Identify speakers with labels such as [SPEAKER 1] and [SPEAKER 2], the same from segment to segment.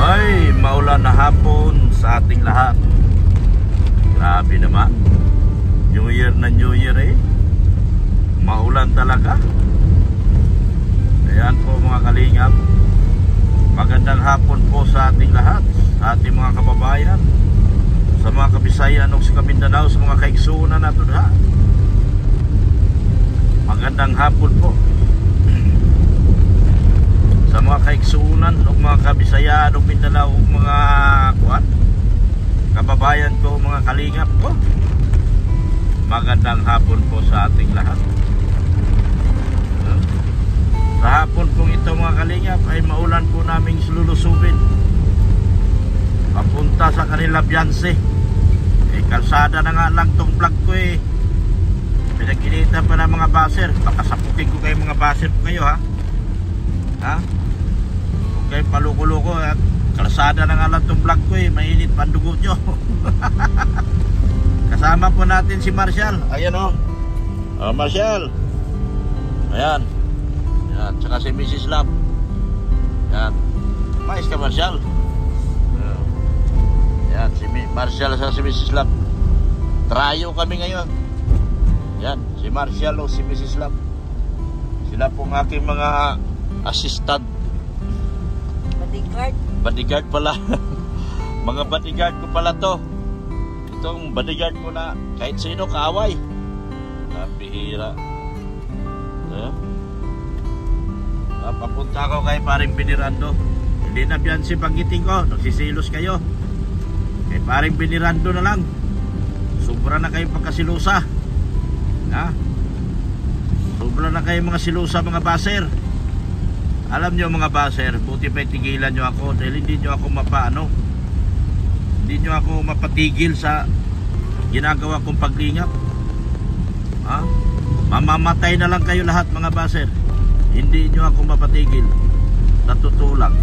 [SPEAKER 1] Ay, maulan na hapon sa ating lahat. Grabe naman. New Year na New Year eh. Maulan talaga. Ayan po mga kalingap. Magandang hapon po sa ating lahat, sa ating mga kababayan, sa mga Kabisayan o sa Mindanao, sa mga kaigsuunan natin ha. Magandang hapon po sa mga kaigsuunan o mga Kabisayan o Mindanao o mga kababayan ko, mga kalingap ko. Magandang hapon po sa ating lahat. Sa hapon pong ito mga kalingap ay maulan po naming lulusubin papunta sa kanila Bianse. Kalsada na nga lang tong vlog ko eh. Pinagkinitan pa ng mga baser. Baka sapukin ko kayo mga baser po kayo ha. Huwag kayo paluko-luko at kalsada na nga lang tong vlog ko eh. Mainit pandugo nyo. Kasama po natin si Marshall. Ayan o. Marshall. Ayan. Yan, tsaka si Mrs. Love. Yan. Mais ka Marshall. Yan, si Marshall sa si Mrs. Love. Trayo kami ngayon. Yan, si Marshall o si Mrs. Love. Sila pong aking mga assistant.
[SPEAKER 2] Bodyguard.
[SPEAKER 1] Bodyguard pala. Mga bodyguard ko pala to. Itong bodyguard ko na kahit sino kaaway. Napihira. Papunta ako kay paring Binirando. Hindi na biyan si paggiting ko. Nagsisilos kayo. Kay paring Binirando na lang. Sobra na kayo pagkasilusa. Sobra na kayo mga silusa mga baser. Alam nyo mga baser, buti pa tigilan nyo ako dahil hindi nyo ako hindi nyo ako mapatigil sa ginagawa kong paglingap. Mamamatay na lang kayo lahat mga baser. Hindi nyo ako mapatigil. Natutulak.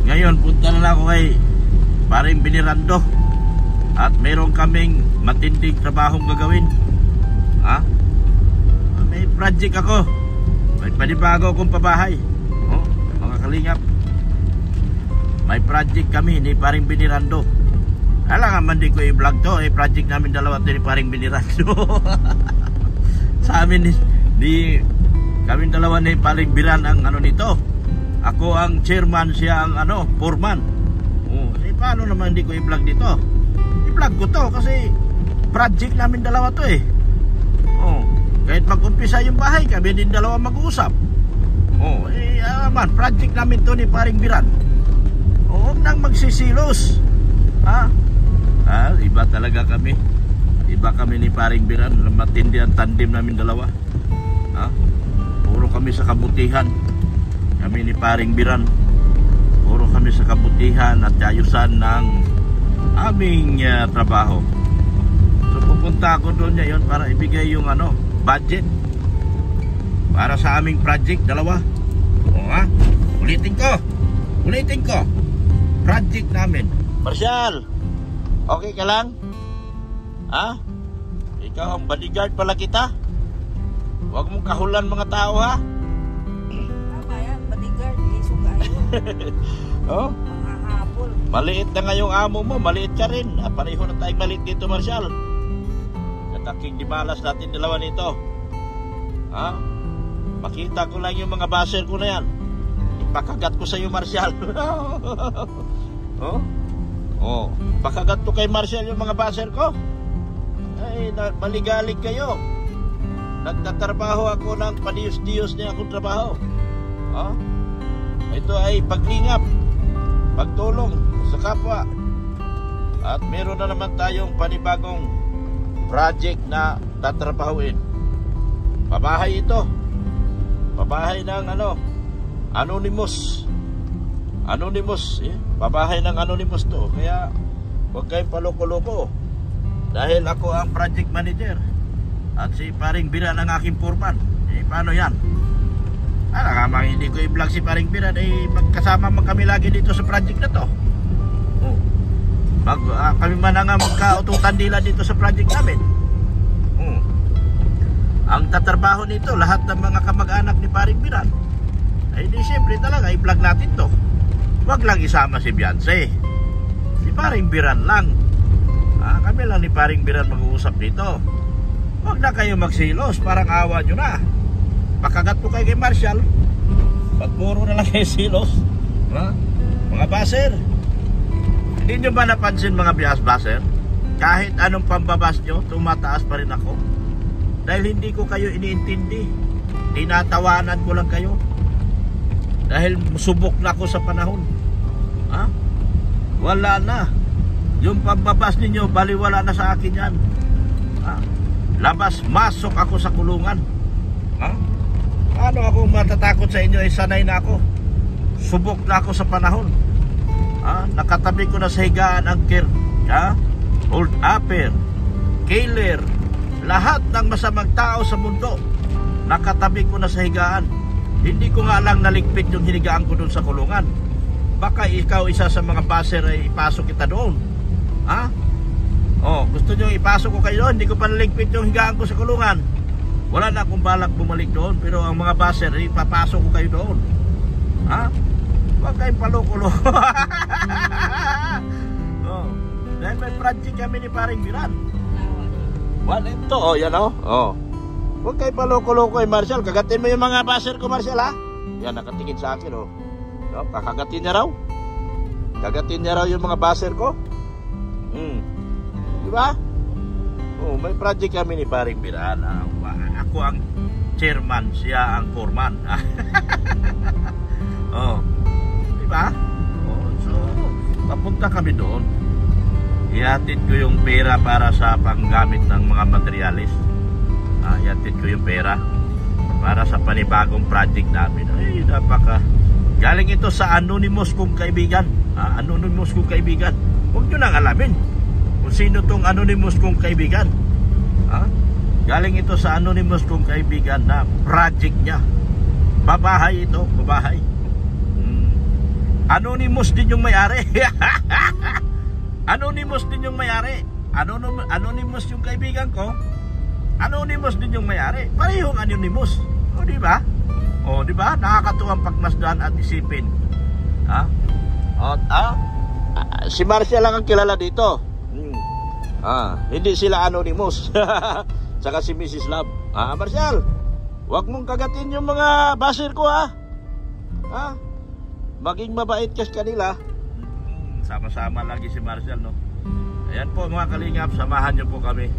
[SPEAKER 1] Ngayon punta na ako kay paring Binirando. At meron kaming matinding trabahong gagawin. May project ako. May panibago akong pabahay. Mga kalingap, may project kami ni paring Binirando. Alam nga, di ko i-vlog to. Project namin dalawa to ni paring Binirando. Sa amin kaming dalawa ni paring Biran ang nito. Ako ang chairman, siya ang foreman. Paano naman hindi ko i-vlog dito? I-vlog ko to kasi project namin dalawa to eh. Kahit mag-umpisa yung bahay, kami din dalawa mag-uusap. Project namin to ni paring Biran. Huwag nang magsisilos. Iba talaga kami. Iba kami ni paring Biran. Matindi ang tandem namin dalawa. Puro kami sa kabutihan. Kami ni paring Biran. Puro kami sa kabutihan at ayusan ng aming trabaho. So pupunta ako doon ngayon para ibigay yung budget para sa aming project dalawa. Ulitin ko. Project namin. Marshall, okay ka lang? Ikaw ang bodyguard pala kita. Huwag mong kahulan mga tao ha.
[SPEAKER 2] Tama yan, bodyguard. Iso kayo. Makahabol.
[SPEAKER 1] Maliit na nga yung amo mo, maliit ka rin. Pareho na tayong maliit dito Marshall. Kataking dimalas natin dalawa nito. Makita ko lang yung mga baser ko na yan. Ipakagat ko sa iyo Marshall. Pakagat ko kay Marshall yung mga baser ko. Ay, maligalig kayo. Nagtatrabaho ako ng padiyos-diyos niya akong trabaho. Ito ay paglingap, pagtulong sa kapwa. At meron na naman tayong panibagong project na tatrabahuin. Pabahay ito. Pabahay ng Anonymous. Pabahay ng Anonymous to. Kaya huwag kayong paloko-loko. Dahil ako ang project manager at si paring Biran ang aking foreman. Paano yan? Hindi ko i-vlog si paring Biran. Magkasama man kami lagi dito sa project na to. Kami man nga magkaututan nila dito sa project namin. Ang tatrabaho nito, lahat ng mga kamag-anak ni paring Biran. Ay di siyempre talaga i-vlog natin to. wag lang isama si Beyonce. Si Paring Biran lang. Kami lang ni Paring Biran mag-uusap dito. Wag na kayo magsilos, parang awa nyo na. Pakagat po kayo kay Marshall. Pag puro na lang kayo silos. Mga baser, hindi nyo ba napansin mga baser? Kahit anong pambabas nyo, tumataas pa rin ako. Dahil hindi ko kayo iniintindi. Tinatawanan ko lang kayo. Dahil subok na ako sa panahon. Wala na. Yung pambabas ninyo, baliwala na sa akin yan. Labas, masok ako sa kulungan. Ano ako matatakot sa inyo? Sanay na ako. Subok na ako sa panahon. Nakatabi ko na sa higaan ang old upper, killer, lahat ng masamang tao sa mundo. Nakatabi ko na sa higaan. Hindi ko nga lang naligpit yung hinigaan ko doon sa kulungan. Baka ikaw isa sa mga baser ay ipasok kita doon. Gusto nyo ipasok ko kayo doon? Hindi ko pa naligpit yung higaan ko sa kulungan. Wala na akong balak bumalik doon. Pero ang mga baser, ipapasok ko kayo doon. Huwag kayong palukulo. Dahil may project kami ni Paring Biran. Ito, yan huwag kayong palukulo ko Marshall. Kagatin mo yung mga baser ko, Marshall, Yan, nakatingin sa akin, kakagatin niya raw. Kagatin niya raw yung mga baser ko. Diba? May project kami ni Paring Biran. Ako ang chairman, siya ang foreman. Diba? So, papunta kami doon. Ihatid ko yung pera para sa panggamit ng mga materialis. Ihatid ko yung pera para sa panibagong project namin. Ay, napaka. Galing ito sa anonymous kong kaibigan. Anonymous kong kaibigan. Huwag nyo nang alamin kung sino tong anonymous kong kaibigan. Galing ito sa anonymous kong kaibigan na project niya. Babahay ito, babahay. Anonymous din yung may-ari. Anonymous din yung may-ari. Anonymous yung kaibigan ko. Anonymous din yung may-ari. Parehong anonymous. Di ba? Di ba? Nakakatuwang pagmasdan at isipin. Si Marcia lang ang kilala dito. Hindi sila anonymous. Saka si Mrs. Love. Marshall, wag mong kagatin yung mga baser ko, maging mabait kas kanila. Sama-sama lagi si Marshall, no? Ayan po mga kalingap, samahan nyo po kami.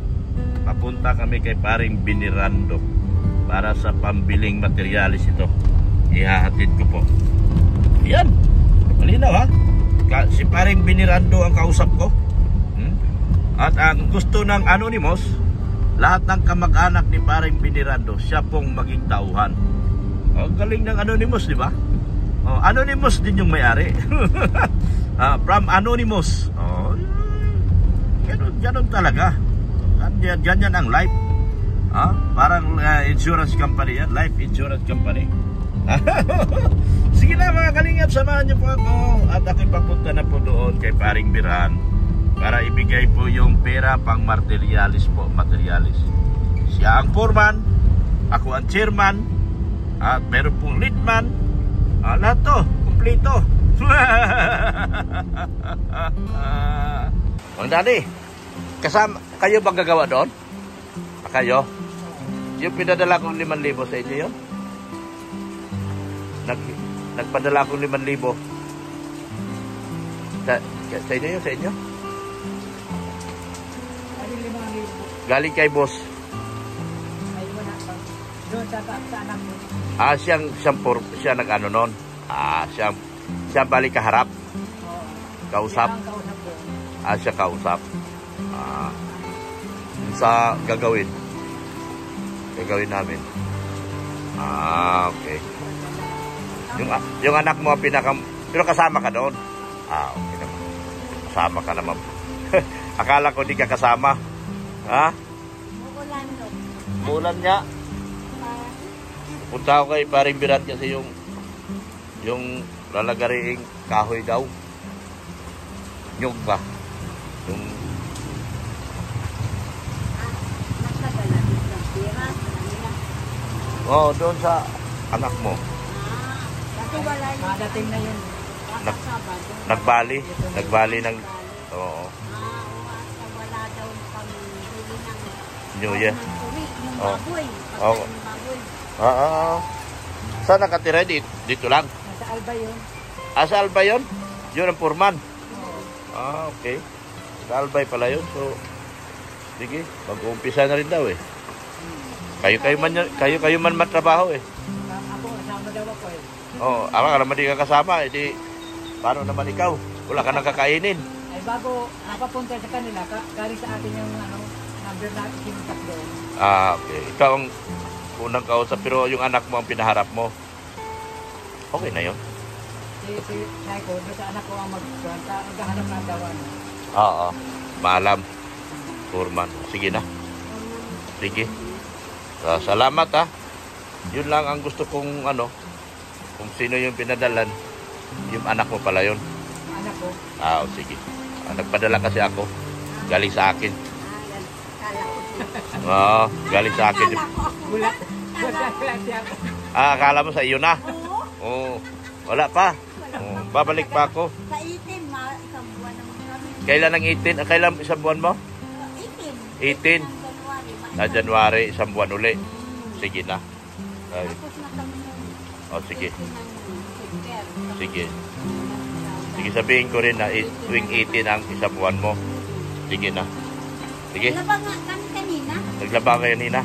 [SPEAKER 1] Papunta kami kay Paring Binirando para sa pambiling materialis ito. Ihahatid ko po. Ayan, malinaw si Paring Binirando ang kausap ko. At ang gusto ng anonymous, lahat ng kamag-anak ni Paring Binirando, siya pong maging tauhan. Galing ng anonymous, di ba? Anonymous din yung may-ari. From anonymous. Ganun talaga. Ganyan ang life. Parang insurance company yan. Life insurance company. Sige na mga kalingap, samahan niyo po ako. At ako'y papunta na po doon kay Paring Biran para ibigay po yung pera pang materialis po. Materialis. Siya ang foreman, ako ang chairman, at meron pong leadman. Lahat to, kumplito. Mang Daddy, kasama kayo bang gagawa doon? Kayo? Yung pinadala kong 5,000 sa inyo yun? Nagpadala akong 5,000 sa inyo yun? Sa inyo? Galing kay boss.
[SPEAKER 2] Doon sa anak mo.
[SPEAKER 1] Siya nag-ano nun. Siya balik kaharap. Kausap. Siya kausap. Sa gagawin namin. Okay. Yung anak mo pero kasama ka doon. Okay naman. Kasama ka naman. Akala ko di ka kasama. Bulan niya. Punta ako kay Paring Biran kasi yung lalagariing kahoy daw. Nyug ba? Yung doon sa anak mo.
[SPEAKER 2] Kasi wala yung dating na yun. Sabado.
[SPEAKER 1] Nagbali ng... Oo.
[SPEAKER 2] Wala daw pang huli ng...
[SPEAKER 1] New Year.
[SPEAKER 2] Yung
[SPEAKER 1] Oh.
[SPEAKER 2] baboy.
[SPEAKER 1] Oh.
[SPEAKER 2] Yung baboy.
[SPEAKER 1] Oo. Saan nakatira? Dito lang.
[SPEAKER 2] Nasa Alba yun.
[SPEAKER 1] Sa Albay yun? Yun ang Purman.
[SPEAKER 2] Oo.
[SPEAKER 1] Okay. Sa Albay pala yun. So, sige, mag-uumpisa na rin daw eh. Kayo man matrabaho eh.
[SPEAKER 2] Ako, kasama daw ako eh.
[SPEAKER 1] Oo, ka naman di ka kasama eh. Di, paano naman ikaw? Wala ka nang kakainin.
[SPEAKER 2] Ay bago napapunta sa kanila, galing sa atin yung number natin sinukat doon.
[SPEAKER 1] Okay. Ikaw ang unang kausap pero yung anak mo ang pinaharap mo. Okay na yun.
[SPEAKER 2] Si Naiko, doon sa anak ko ang maghahanap ng dawan.
[SPEAKER 1] Oo. Maalam. Purman. Sige na. Sige. Salamat ha. Yun lang ang gusto kong kung sino yung pinadalan, yung anak mo pala yun.
[SPEAKER 2] Anak ko.
[SPEAKER 1] Sige. Nagpadala kasi ako. Galing sa akin. Galing sa akin.
[SPEAKER 2] Gulat. Gulat siya.
[SPEAKER 1] Akala mo sa iyo na? Oo. Wala pa. Babalik pa ako.
[SPEAKER 3] Sa 18, isang buwan naman kami.
[SPEAKER 1] Kailan ang 18? Kailan isang buwan mo? 18.
[SPEAKER 3] 18.
[SPEAKER 1] January, isang buwan uli. Sige na. Ay.
[SPEAKER 3] Tapos na kami ng
[SPEAKER 1] Sige.
[SPEAKER 3] September.
[SPEAKER 1] Sige. Sige, sabihin ko rin na tuwing 18 ang isang buwan mo. Sige na. Sige.
[SPEAKER 3] Naglaba nga kami kanina.
[SPEAKER 1] Naglaba kayo nina?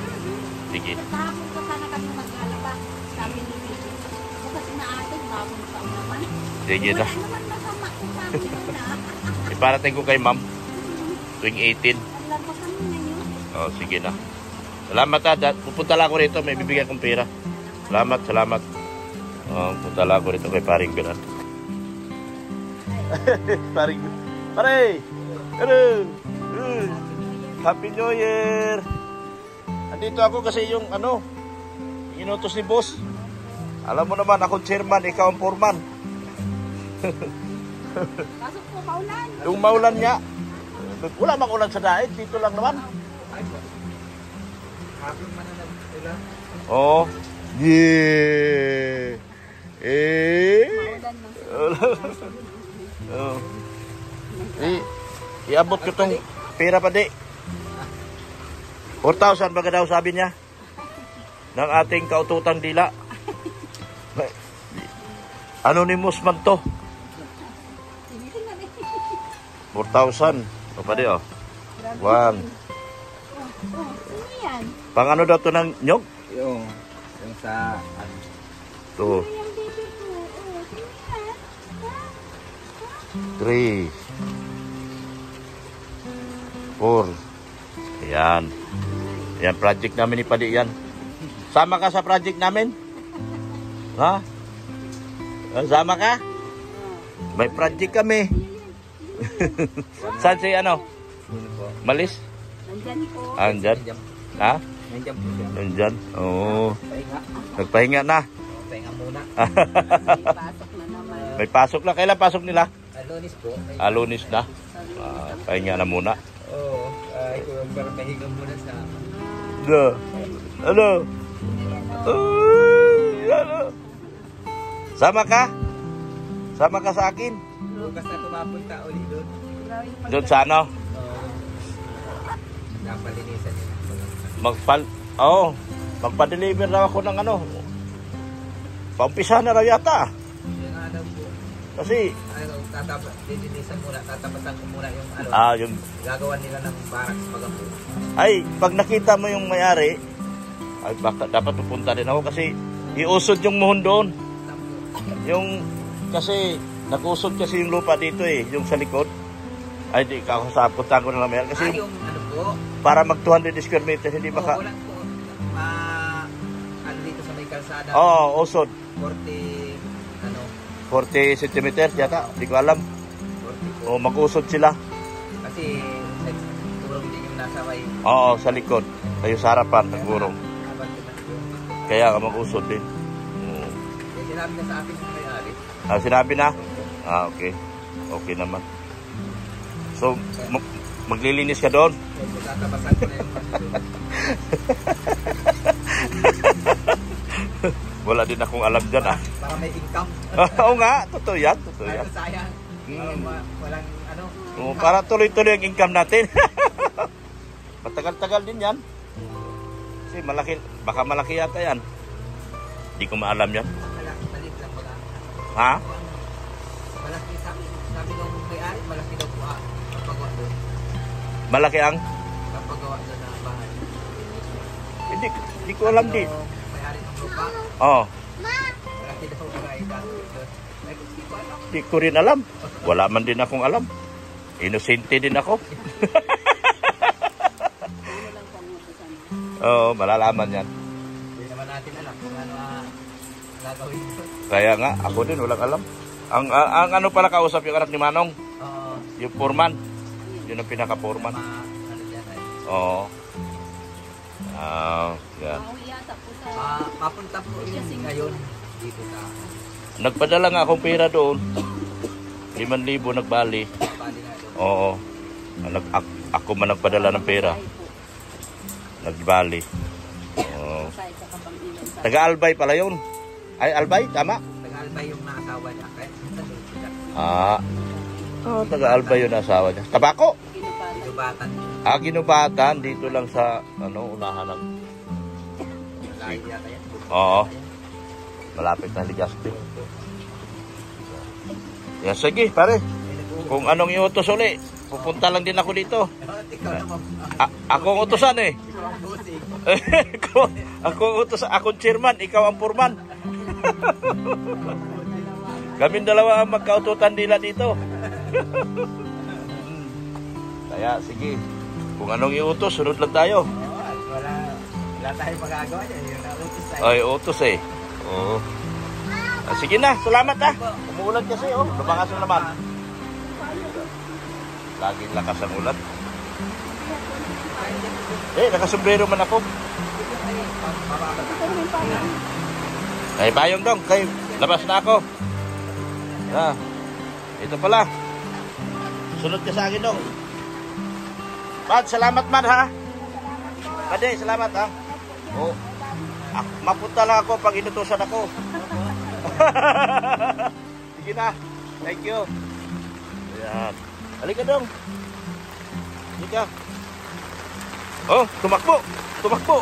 [SPEAKER 1] Sige.
[SPEAKER 3] Kahapon pa sana kami maglalaba. Sabi ni Mili. Bukas na atin, bagong taon naman.
[SPEAKER 1] Sige na.
[SPEAKER 3] Wala naman masama kung sabi na.
[SPEAKER 1] Iparating ko kay ma'am. Tuwing 18.
[SPEAKER 3] Naglaba kami ngayon.
[SPEAKER 1] Sige na. Salamat ha. Pupunta lang ako rito. May bibigyan kong pera. Salamat. Pupunta lang ako rito kay paring ganan. Paring. Pare! Ano? Happy New Year! Andito ako kasi yung inutos ni boss. Alam mo naman, ako chairman, ikaw ang foreman.
[SPEAKER 3] Pasok po, maulan.
[SPEAKER 1] Yung maulan niya. Wala mang ulan sa daet, dito lang naman. Oh. Yeah. Iabot ko tong pera pa di. 4,000 baga daw sabi niya. Ng ating kaututang dila. Anonymous man to. 4,000. O pa di oh. 1.
[SPEAKER 3] Sino yan?
[SPEAKER 1] Pang ano daw to ng nyog?
[SPEAKER 4] Yung sa
[SPEAKER 1] 2,
[SPEAKER 3] Yung baby ko. Sino yan?
[SPEAKER 1] 3, 4. Ayan. Ayan, project namin ni Padi yan. Sama ka sa project namin? Ha? Sama ka? May project kami. Saan si Malis?
[SPEAKER 3] Nandyan po.
[SPEAKER 1] Andyan? Ha?
[SPEAKER 4] nandiyan po siya.
[SPEAKER 1] Andyan? Oo.
[SPEAKER 4] Pahinga.
[SPEAKER 1] Nagpahinga na.
[SPEAKER 4] Pahinga muna.
[SPEAKER 3] Pasok na naman.
[SPEAKER 1] May pasok na. Kailan pasok nila?
[SPEAKER 4] Lunis po.
[SPEAKER 1] Lunis na. Pahinga na muna.
[SPEAKER 4] Oo. Ito yung parang pahinga muna sa...
[SPEAKER 1] Ano? Sama ka? Sama ka sa akin?
[SPEAKER 4] Bukas na tumapunta ulit doon.
[SPEAKER 1] Doon sa ano?
[SPEAKER 4] Napalinisan nila.
[SPEAKER 1] Magpa-deliver raw ako ng paumpisa na raw yata.
[SPEAKER 4] Yung ano po.
[SPEAKER 1] Kasi
[SPEAKER 4] Lilinisan muna, tatapasan ko muna yung
[SPEAKER 1] yung
[SPEAKER 4] gagawan nila ng barracks magapo.
[SPEAKER 1] ay pag nakita mo yung may-ari, ay baka dapat pupunta din ako kasi iusod yung muhon doon. Yung kasi nag-usod kasi yung lupa dito yung sa likod. Ay di kakasapuntan ko na lang yan kasi
[SPEAKER 4] Yung ano po?
[SPEAKER 1] para mag 200 square meter hindi baka.
[SPEAKER 4] Walang po. Dito sa may kalsada.
[SPEAKER 1] Usod. 40 cm yata, hindi ko alam.
[SPEAKER 4] 40 po.
[SPEAKER 1] Mag-usod sila.
[SPEAKER 4] Kasi turong din yung nasa may
[SPEAKER 1] Sa likod. Kayo sa harapan, nagurong. Kaya mag-usod din.
[SPEAKER 4] sinabi na sa akin yung may-ari.
[SPEAKER 1] Sinabi na? Okay. Okay naman. So, maglilinis ka doon?
[SPEAKER 4] Tatapasan ko na yung
[SPEAKER 1] Wala din akong alam dyan ah.
[SPEAKER 4] Para may income.
[SPEAKER 1] Oo nga, totoo yan. Totoo yan.
[SPEAKER 4] Ano sayang. Walang ano.
[SPEAKER 1] Oo, para tuloy-tuloy ang income natin. Matagal-tagal din yan. Kasi malaki, baka malaki yata yan. Hindi ko maalam yan.
[SPEAKER 4] Malaki, malit lang pala.
[SPEAKER 1] Ha?
[SPEAKER 4] Malaki sabi nung may-ari, malaki daw po kapagawa doon.
[SPEAKER 1] Malaki ang?
[SPEAKER 4] Kapagawa doon na bahay.
[SPEAKER 1] Hindi ko alam din.
[SPEAKER 4] May-ari ng lupa,
[SPEAKER 1] Oo.
[SPEAKER 4] malaki daw mga itatawid doon. Hindi ko alam.
[SPEAKER 1] Hindi ko rin alam. Wala man din akong alam. Inosente din ako. Oo, malalaman yan.
[SPEAKER 4] Hindi naman natin alam kung ano gagawin doon.
[SPEAKER 1] Kaya nga, ako din walang alam. Ang ano pala kausap yung anak ni Manong?
[SPEAKER 4] Oo.
[SPEAKER 1] Yung foreman. Yun ang pinaka-foreman.
[SPEAKER 4] Ano dyan ay.
[SPEAKER 1] Oo. Yan.
[SPEAKER 3] Pauwi yata po sa...
[SPEAKER 4] Papunta po yun ngayon dito sa
[SPEAKER 1] Nagpadala nga akong pera doon. 5,000 nagbali.
[SPEAKER 4] bali na doon.
[SPEAKER 1] Oo. Ako man nagpadala ng pera. Nagbali. Oo. Taga-Albay pala yun. Ay, Albay? Tama?
[SPEAKER 4] Taga-Albay yung naasawa niya. Kaya doon sila.
[SPEAKER 1] Taga-Albay yung asawa niya. Tabako?
[SPEAKER 4] Inubatan.
[SPEAKER 1] Ginubatan. Dito lang sa, unahan ng...
[SPEAKER 4] Lahi yata yan.
[SPEAKER 1] Oo. Malapit na Legazpi. Yan, sige, pare. Kung anong iutos uli, pupunta lang din ako dito.
[SPEAKER 4] Ikaw naman.
[SPEAKER 1] Ako ang utosan eh.
[SPEAKER 4] Ikaw ang busing.
[SPEAKER 1] ako ang utosan. Ako ang chairman, ikaw ang foreman. Kaming dalawa ang magkaututan nila dito. Kaya, sige. Kung anong iutos, sunod lang tayo.
[SPEAKER 4] Wala tayong magagawa niya. Yun ang utos tayo.
[SPEAKER 1] Ay, utos eh. Oo. Sige na, salamat ha. Umuulan kasi oh. Lumakas na naman. Laging lakas ang ulan. Nakasombrero man ako. Ay, bayong dong. Kay, labas na ako. Ito pala. Sunod ka sa akin dong. Pad, salamat man ha. Pade, salamat ha. Oh. Mapunta lang ako pag inutusan ako. Sige na. Thank you. Ayan. Halika dong. Halika. Oh, tumakbo. Tumakbo.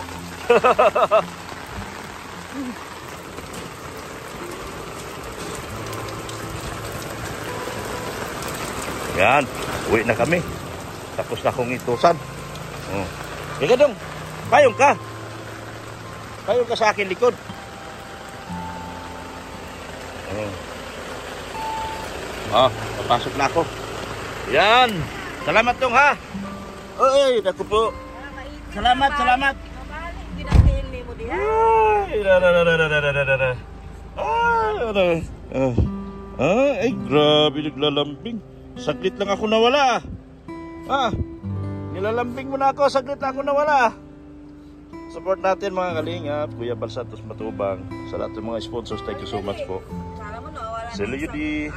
[SPEAKER 1] Yan. Uwi na kami. Tapos na akong itusan. Oh. Halika dong. Payong ka. Payong ka sa akin likod. Papasok na ako. Yan. Salamat dong ha. Oy, naku po. Salamat, salamat. Ay, grabe naglalambing. Saglit lang ako nawala. Nilalambing mo na ako. Saglit lang ako nawala. Support natin mga kalingap. Kuya Bal Santos Matubang. Sa lahat ng mga sponsors, thank you so much po. Sir Yudi,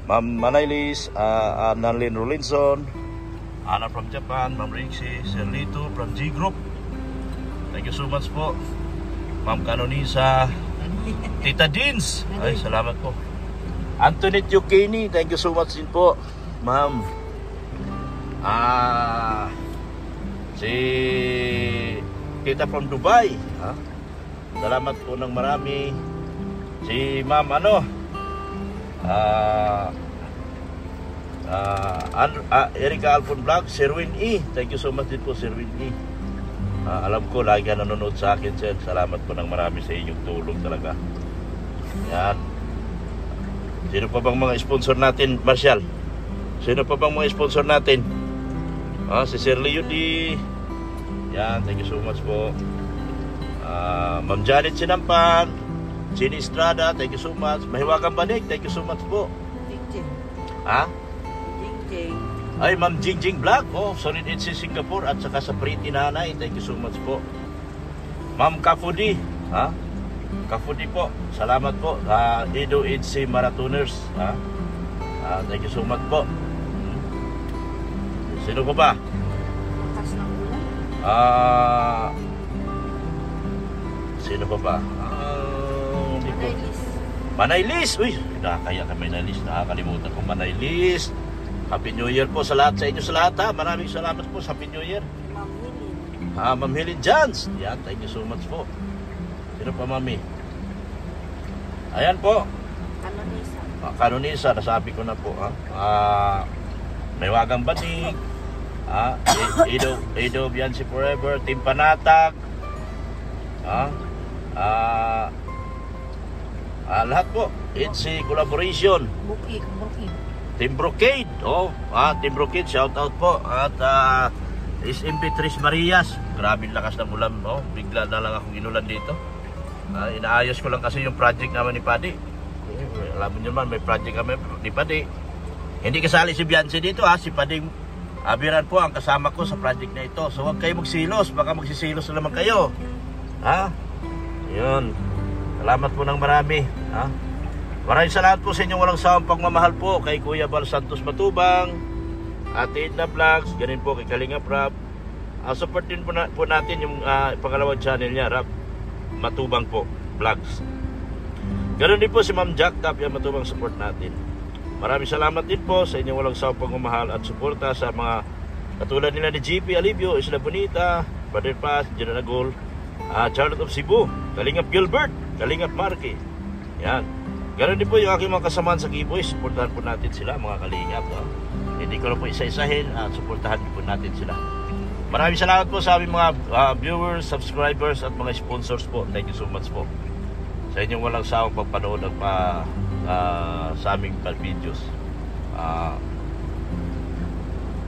[SPEAKER 1] Ma'am Manaylis, Annalyn Rolinson, Anna from Japan, Ma'am Rixie, Sir Lito from G Group. Thank you so much po. Ma'am Canonisa, Tita Jeans. Ay, salamat po. Antoinette Yukini, thank you so much din po. Ma'am. Si Tita from Dubai. Salamat po ng marami. Si Ma'am Erika Alfon Vlog, Sherwin E. Thank you so much din po, Sherwin E. Alam ko, lagi ka nanonood sa akin, sir. Salamat po ng marami sa inyong tulong talaga. Yan. Sino pa bang mga sponsor natin, Marshall? Sino pa bang mga sponsor natin? Si Sir Leo D. Yan, thank you so much po. Ma'am Janet Sinampan, Jenny Estrada, thank you so much. Mahiwagang Banig, thank you so much po. Ay, Ma'am Jingjing Vlog, Solid Edge Singapore at saka sa Pretty Nanay, thank you so much po. Ma'am Kafudi, Kafudi po, salamat po. Edo Edge Marathoners, thank you so much po. Sino ko ba? Sino pa ba?
[SPEAKER 3] Manaylis.
[SPEAKER 1] Manaylis! Uy, nakakaya ka Manaylis. Nakakalimutan ko Manaylis. Happy New Year po sa lahat, sa inyo sa lahat ha. Maraming salamat po sa Happy New Year.
[SPEAKER 3] Ma'am Hilin.
[SPEAKER 1] Ma'am Helen Jans. Yan, thank you so much po. Sino pa, Mami? Ayan po.
[SPEAKER 3] Kanonisa.
[SPEAKER 1] Kanonisa, nasabi ko na po. May Wagang Banig. Edo Bianci Forever. Team Panatag. Lahat po. It's a collaboration.
[SPEAKER 3] Bukid.
[SPEAKER 1] Team Brocade. Team Brocade, shout out po. At SMB Tris Marias. Grabe lakas ng ulan. Bigla na lang akong inulan dito. Inaayos ko lang kasi yung project naman ni Paddy. Alam mo naman, may project kami ni Paddy. Hindi kasali si Bianci dito si Paddy Abiran po ang kasama ko sa project na ito. So huwag kayo magsilos, baka magsisilos na naman kayo. Yun. Salamat po ng marami. Maraming salamat po sa inyong walang sawang pagmamahal po kay Kuya Bal Santos Matubang, Ate Edna Vlogs, ganun po kay Kalingap Rap. Support din po natin yung pangalawang channel niya, Rap Matubang po, Vlogs. Ganun din po si Ma'am Jack Tapia Matubang, support natin. Maraming salamat din po sa inyong walang sawang pagmamahal at suporta sa mga katulad nila ni GP Alivio, Isla Bonita, Brother Paz, General Agol, Charlotte of Cebu, Kalingap Gilbert, Kalingap Marky. Yan. Ganun din po yung aking mga kasamaan sa Keyboys. Suportahan po natin sila, mga Kalingap. Hindi ko na po isa-isahin at suportahan po natin sila. Maraming salamat po sa aming mga viewers, subscribers at mga sponsors po. Thank you so much po sa inyong walang sawang pagpanood sa aming videos.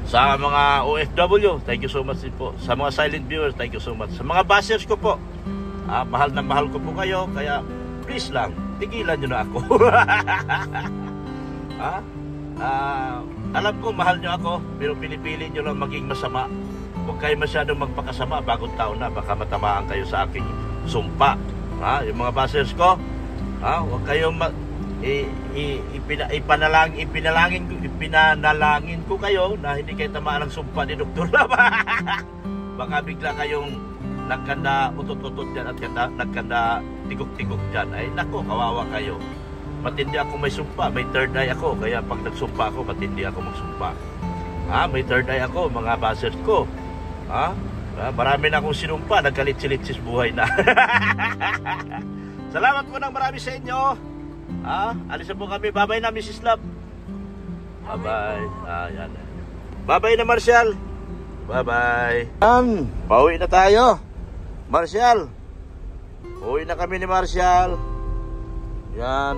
[SPEAKER 1] Sa mga OFW, thank you so much din po. Sa mga silent viewers, thank you so much. Sa mga bashers ko po, mahal na mahal ko po kayo, kaya please lang, tigilan nyo na ako. Alam ko mahal nyo ako, pero pinipili nyo lang maging masama. Huwag kayo masyadong magpakasama bagong taon na, baka matamaan kayo sa aking sumpa. Yung mga bashers ko, huwag kayong ipinalangin ko kayo na hindi kayo tamaan ng sumpa ni Dr. Lama. Baka bigla kayong nagkanda utot-utot dyan at nagkanda tigok-tigok dyan. Ay nako, kawawa kayo. Matindi ako may sumpa, may third eye ako. Kaya pag nagsumpa ako, matindi ako magsumpa. May third eye ako, mga bashers ko. Marami na akong sinumpa, nagkalit-silitsis buhay na. Salamat po ng marami sa inyo. Alisan po kami. Bye-bye na, Mrs. Love. Bye-bye. Yan. Bye-bye na, Marshall. Bye-bye. Pauwi na tayo. Marshall. Uwi na kami ni Marshall. Yan.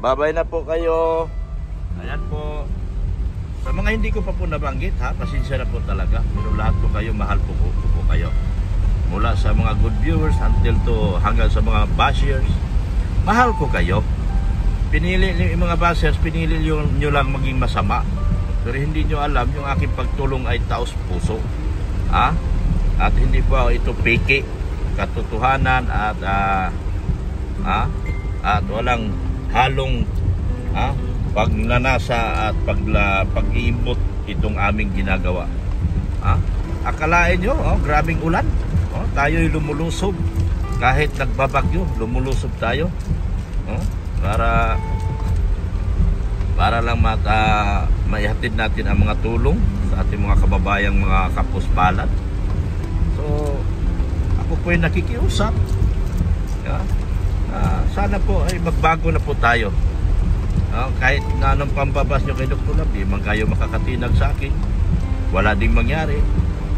[SPEAKER 1] Bye-bye na po kayo. Ayan po. Sa mga hindi ko pa po nabanggit, pasensya na po talaga. Pero lahat po kayo, mahal po kayo. Mula sa mga good viewers hanggang sa mga bashers. Mahal ko kayo. Pinili yung mga bashers, pinili nyo lang maging masama. Pero hindi nyo alam, yung aking pagtulong ay taos puso. At hindi po ito peke, katotohanan at walang halong pagnanasa at pag-iimbot itong aming ginagawa. Akalain nyo, grabing ulan. Tayo'y lumulusob. Kahit nagbabagyo, lumulusob tayo. Para lang maihatid natin ang mga tulong sa ating mga kababayang mga kapuspalan. So, ako po ay nakikiusap. Sana po ay magbago na po tayo. Kahit na anong pambabas nyo kay Dr. Lab, di man kayo makakatinag sa akin. Wala ding mangyari.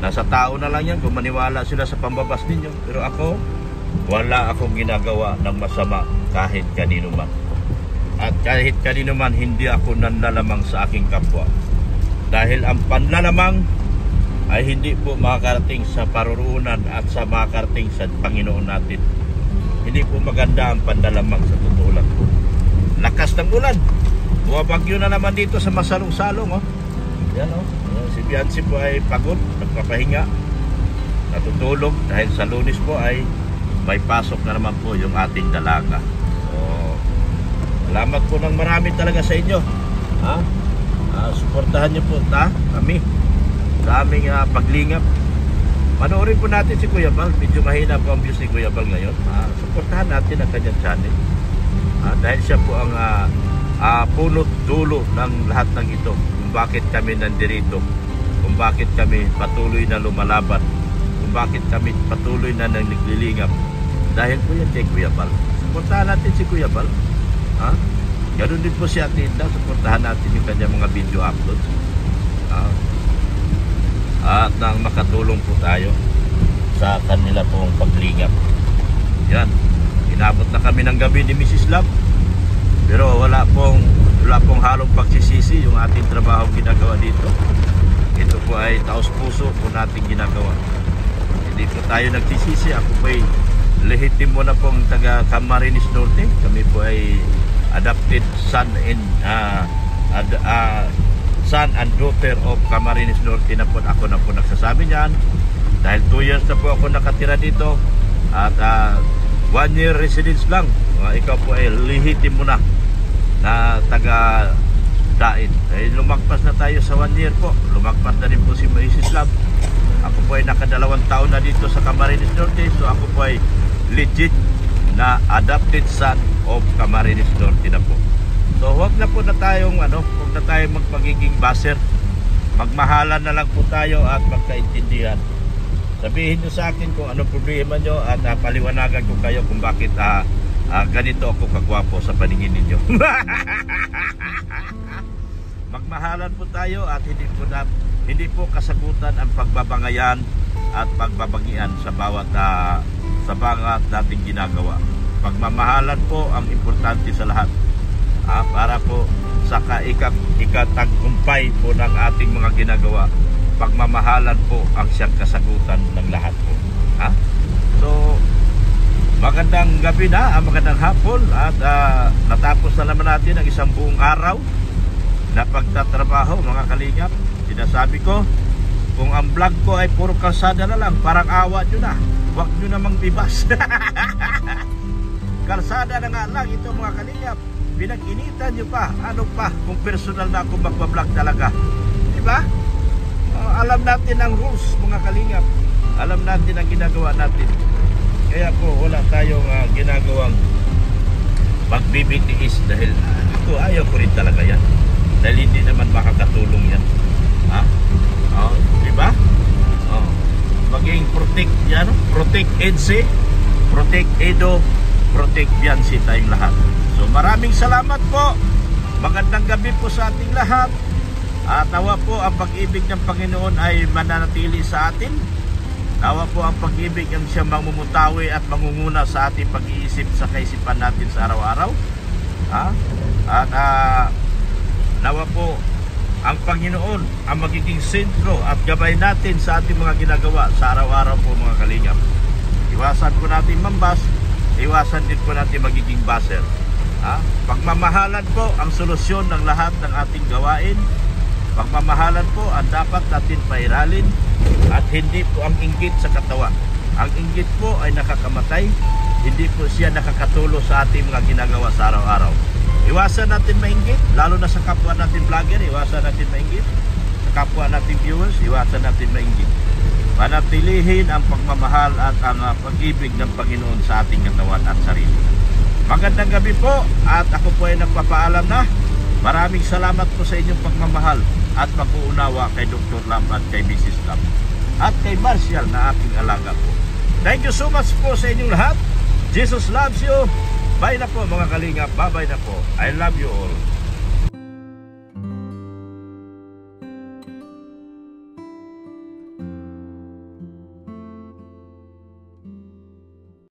[SPEAKER 1] Nasa tao na lang yan kung maniwala sila sa pambabas ninyo. Pero ako, wala akong ginagawa ng masama kahit kanino man. At kahit kanino man, hindi ako nanlalamang sa aking kapwa. Dahil ang panlalamang ay hindi po makakarating sa paruroonan at sa makakarating sa Panginoon natin. Hindi po maganda ang panlalamang sa totoo lang po. Lakas ng ulan. Buwabagyo na naman dito sa masalong-salong. Yan si Bianci po ay pagod, nagpapahinga, natutulog dahil sa Lunes po ay may pasok na naman po yung ating dalaga. So, salamat po ng marami talaga sa inyo. Suportahan nyo po kami sa aming paglingap. Panoorin po natin si Kuya Bal. Medyo mahina po ang views ni Kuya Bal ngayon. Suportahan natin ang kanyang channel. Dahil siya po ang punot dulo ng lahat ng ito, kung bakit kami nandirito, kung bakit kami patuloy na lumalaban, kung bakit kami patuloy na naglilingap. Dahil po yan kay Kuya Bal. Suportahan natin si Kuya Bal. Ganun din po si Ate Edna, suportahan natin yung kanyang mga video uploads. At nang makatulong po tayo sa kanila pong paglingap. Yan, inabot na kami ng gabi ni Mrs. Love. Pero wala pong halong pagsisisi yung ating trabaho ginagawa dito. Ito po ay taos puso po nating ginagawa. Hindi po tayo nagsisisi. Ako po ay lehitimo na pong taga Camarines Norte. Kami po ay adopted son and daughter of Camarines Norte na po. Ako na po nagsasabi niyan. Dahil 2 years na po ako nakatira dito. At 1 year residence lang. Ikaw po ay lehitimo na taga Dain. Lumagpas na tayo sa 1 year po. Lumagpas na rin po si Mrs. Love. Ako po ay nakadalawang taon na dito sa Camarines Norte. So ako po ay legit na adopted son of Camarines Norte na po. So huwag na po na tayong huwag na tayong magpagiging baser. Magmahalan na lang po tayo at magkaintindihan. Sabihin nyo sa akin kung anong problema nyo at paliwanagan ko kayo kung bakit ganito ako kagwapo sa paningin ninyo. Magmahalan po tayo at hindi po kasagutan ang pagbabangayan at pagbabangian sa bawat nating ginagawa. Pagmamahalan po ang importante sa lahat. Para po sa ikatagkumpay po ng ating mga ginagawa. Pagmamahalan po ang siyang kasagutan ng lahat po. So magandang gabi na, magandang hapon at natapos na naman natin ang isang buong araw na pagtatrabaho mga kalingap. Sinasabi ko, kung ang vlog ko ay puro kalsada na lang, parang awa nyo na, huwag nyo namang bibas. Kalsada na nga lang ito mga kalingap. Pinag-initan nyo pa, ano pa kung personal na ako magbablog talaga, diba? Alam natin ang rules mga kalingap, alam natin ang ginagawa natin. Kaya po wala tayong ginagawang magbibitiis dahil ako ayaw ko rin talaga yan. Dahil hindi naman makakatulong yan. Diba? Maging protect yan, protect EDSE, protect EDO, protect Biansi tayong lahat. So maraming salamat po. Magandang gabi po sa ating lahat. At nawa po ang pag-ibig ng Panginoon ay mananatili sa atin. Nawa po ang pag-ibig ang siyang mamumutawi at mangunguna sa ating pag-iisip sa kaisipan natin sa araw-araw. At nawa po ang Panginoon ang magiging sentro at gabay natin sa ating mga ginagawa sa araw-araw po mga kalingap. Iwasan po natin mambas, iwasan din po natin magiging baser. Pagmamahalan po ang solusyon ng lahat ng ating gawain. Pagmamahalan po ang dapat natin pairalin at hindi po ang inggit sa katawan. Ang inggit po ay nakakamatay, hindi po siya nakakatulo sa ating mga ginagawa sa araw-araw. Iwasan natin mainggit, lalo na sa kapwa natin vlogger, iwasan natin mainggit. Sa kapwa natin viewers, iwasan natin mainggit. Panatilihin ang pagmamahal at ang pag-ibig ng Panginoon sa ating katawan at sarili. Magandang gabi po at ako po ay nagpapaalam na. Maraming salamat po sa inyong pagmamahal at pag-uunawa kay Dr. Lam at kay Mrs. Lam at kay Marcial na aking alaga po. Thank you so much po sa inyong lahat. Jesus loves you. Bye na po mga kalingap. Bye-bye na po. I love you all.